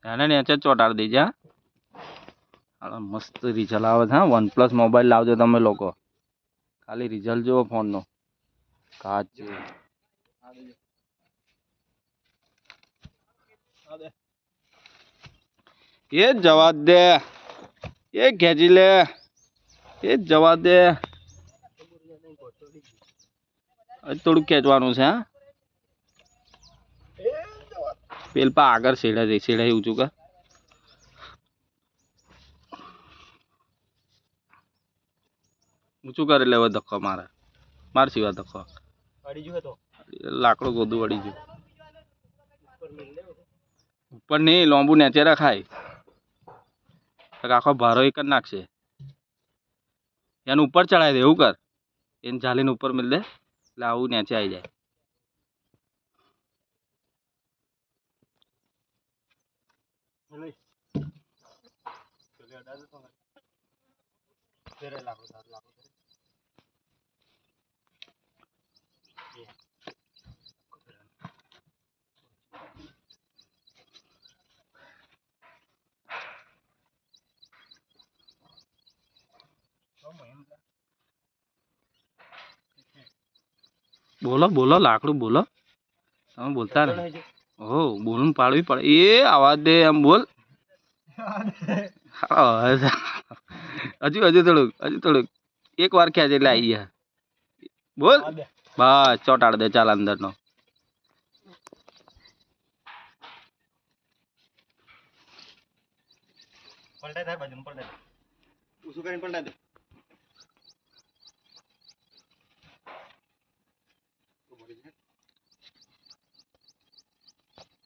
એને નેચે ચોટાડી દેજે હા. હાલો મસ્ત રિઝલ્ટ આવે છે હા. OnePlus મોબાઈલ લાવજો તમે લોકો. ખાલી રિઝલ્ટ જુઓ ફોનનો. કાચ જેવો. એ જ જવા દે. એ ખેંચી લે. એ જ જવા દે. થોડુંક ખેંચવાનું છે હા. પેલ પા આગળ શેડાઈ ઊંચું કર. ઊંચું કરે એટલે હવે ધક્કો મારે. માર સિવાય ધક્કો. લાકડું ગોદું વળી ગયું. ઉપર નહીં લોંબુ નેચે રખાય. આખો ભારો એક જ નાખશે. એનું ઉપર ચડાવી દે એવું કર. એને ઝાલીને ઉપર મિલ દે એટલે આવું નેચે આવી જાય. બોલો બોલો લાકડું બોલો. તમે બોલતા ને હો બોલવું પાડવી પડે. એ આવાજ દે એમ બોલ. હજુ થોડુંક એક વાર ખેંચ એટલે આવી ગયા. બોલ બસ ચોટાડ દે ચાલ અંદર નો. પલટાઈ થાય બાજુ પલટાઈ દે. ઉસું કરીને પલટાઈ દે.